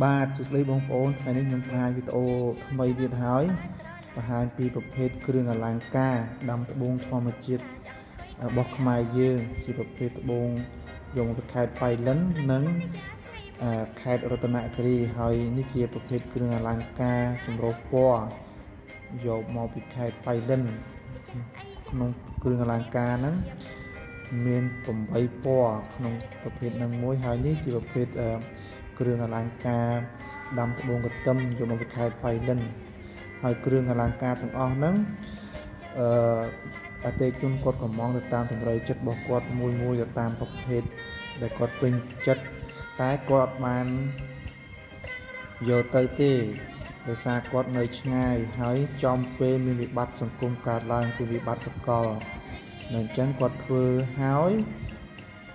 បាទសួស្តីបងប្អូនថ្ងៃនេះខ្ញុំបង្ហាញវីដេអូថ្មីទៀតហើយបង្ហាញពីប្រភេទគ្រឿងអលង្ការដាំត្បូងធម្មជាតិរបស់ខ្មែរយើងជាប្រភេទត្បូងយកមកពីខេត្តប៉ៃលិននិងខេត្តរតនគិរីហើយនេះជាប្រភេទគ្រឿងអលង្ការចម្រុះពណ៌យកមកពីខេត្តប៉ៃលិនក្នុងគ្រឿងអលង្ការហ្នឹងមាន8ពណ៌ក្នុងប្រភេទហ្នឹងមួយហើយនេះជាប្រភេទគ្រឿងអលង្ការដាំត្បូងកន្ទឹមយកមកពីខេត្តប៉ៃលិនហើយគ្រឿងអលង្ការទាំងអស់ហ្នឹងអតិថិជនគាត់កំងទៅតាមតម្រូវចិត្តរបស់គាត់មួយទៅតាមប្រភេទដែលគាត់ពេញចិត្តតែគាត់អត់បានយកទៅទេដោយសារគាត់នៅឆ្ងាយហើយចំពេលមានវិបត្តិសង្គមកើតឡើងគឺវិបត្តិសកលនៅអញ្ចឹងគាត់ធ្វើហើយ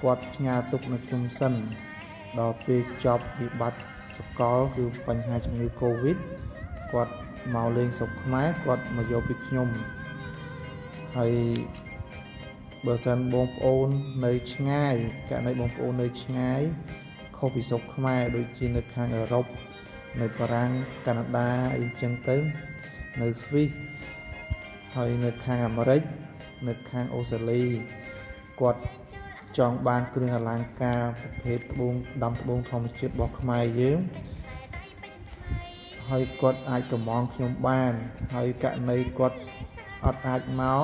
គាត់ផ្ញើទុកនៅខ្ញុំសិនដល់ពេលចប់វិបត្តិសកលគឺបញ្ហាជំងឺ Covid គាត់មកលេងស្រុកខ្មែរគាត់មកយកពីខ្ញុំហើយបើសិនបងប្អូននៅឆ្ងាយករណីបងប្អូននៅឆ្ងាយខុសពីស្រុកខ្មែរដូចជានៅខាងអឺរ៉ុបនៅបារាំងកាណាដាអីចឹងទៅនៅស្វីសហើយនៅខាងអាមេរិកនៅខាងអូស្ត្រាលីគាត់ចង់បានគ្រឿងអលង្ការប្រភេទត្បូងដាំត្បូងធម្មជាតិរបស់ខ្មែរយើងហើយគាត់អាចកម្មងខ្ញុំបានហើយករណីគាត់អត់អាចមក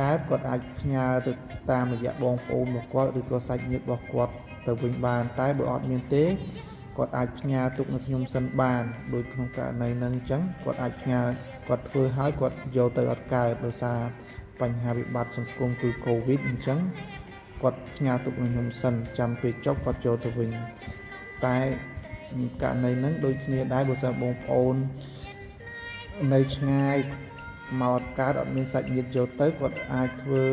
កើតគាត់អាចផ្ញើទៅតាមរយៈបងប្អូនរបស់គាត់ឬក៏សាច់ញាតិរបស់គាត់ទៅវិញបានតែបើអត់មានទេគាត់អាចផ្ញើទុកនៅខ្ញុំសិនបានដោយក្នុងករណីហ្នឹងអញ្ចឹងគាត់អាចផ្ញើគាត់ធ្វើហើយគាត់យកទៅអត់កើតដោយសារបញ្ហាវិបត្តិសង្គមគឺ Covid អញ្ចឹងគាត់ផ្ញើទុកនឹងខ្ញុំសិនចាំពេលចប់គាត់យកទៅវិញតែករណីហ្នឹងដូចគ្នាដែរបើសិនបងប្អូននៅឆ្ងាយមកកើតអត់មានសាច់ញាតិយកទៅគាត់អាចធ្វើ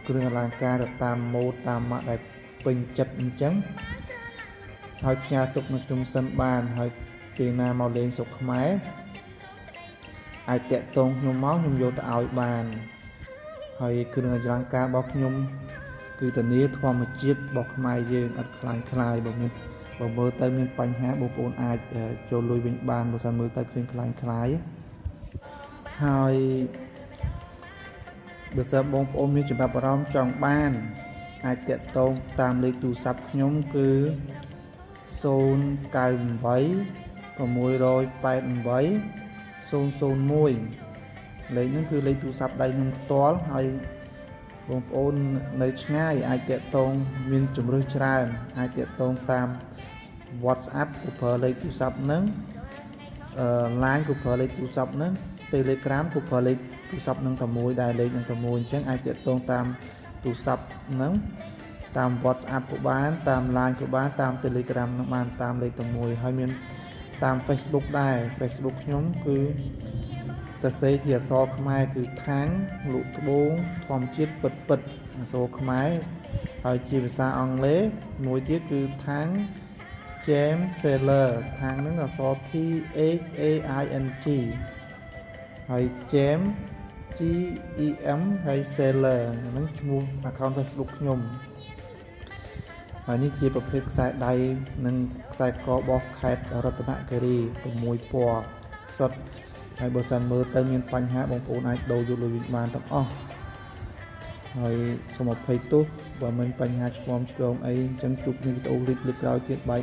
គ្រឿងអលង្ការទៅតាមម៉ូដតាមម៉ាកដែលពេញចិត្តអញ្ចឹងហើយផ្ញើទុកនឹងខ្ញុំសិនបានហើយពេលណាមកលេងស្រុកខ្មែរអាចតាក់ទងខ្ញុំមកខ្ញុំយកទៅឲ្យបានហើយគ្រឿងអលង្ការរបស់ខ្ញុំគឺធានាធម្មជាតិរបស់ខ្មែរយើងអត់ខ្លាំងខ្លាយបើមើលទៅមានបញ្ហាបងប្អូនអាចចូលលុយវិញបានបើសិនមើលទៅឃើញខ្លាំងខ្លាយហើយបើសិនបងប្អូនមានចំណាប់អារម្មណ៍ចង់បានអាចតាក់ទងតាមលេខទូរស័ព្ទខ្ញុំគឺ098 688 001លេខហ្នឹងគឺលេខទូរស័ព្ទដៃខ្ញុំផ្ទាល់ហើយបងប្អូននៅឆ្ងាយអាចតាក់ទងមានជម្រើសច្រើនអាចតាក់ទងតាម WhatsApp ក៏ប្រើលេខទូរស័ព្ទហ្នឹង LINE ក៏ប្រើលេខទូរស័ព្ទហ្នឹង Telegram ក៏ប្រើលេខទូរស័ព្ទហ្នឹងតែមួយដែរលេខហ្នឹងតែមួយអញ្ចឹងអាចតាក់ទងតាមទូរស័ព្ទហ្នឹងតាម WhatsApp ក៏បានតាម LINE ក៏បានតាម Telegram ហ្នឹងបានតាមលេខតែមួយហើយមានតាម Facebook ដែរ Facebook ខ្ញុំគឺសរសេរជាអក្សរខ្មែរគឺខាងលក់ត្បូងធម្មជាតិពិតអក្សរខ្មែរហើយជាភាសាអង់គ្លេសមួយទៀតគឺខាង James Seller ខាងហ្នឹងអក្សរ THAING ហើយ James GEM ហើយ Seller ហ្នឹងឈ្មោះ account Facebook ខ្ញុំហើយនេះជាប្រភេទខ្សែដៃនិងខ្សែករបស់ខេត្តរតនគិរី6ពណ៌សុទ្ធហើយបើសិនមើលទៅមានបញ្ហាបងប្អូនអាចដូរយកលុយវិញបានទាំងអស់ហើយសូមអភ័យទោសបើមានបញ្ហាឆ្គងអីអញ្ចឹងជួបគ្នាវីដេអូលើកក្រោយទៀតបាយ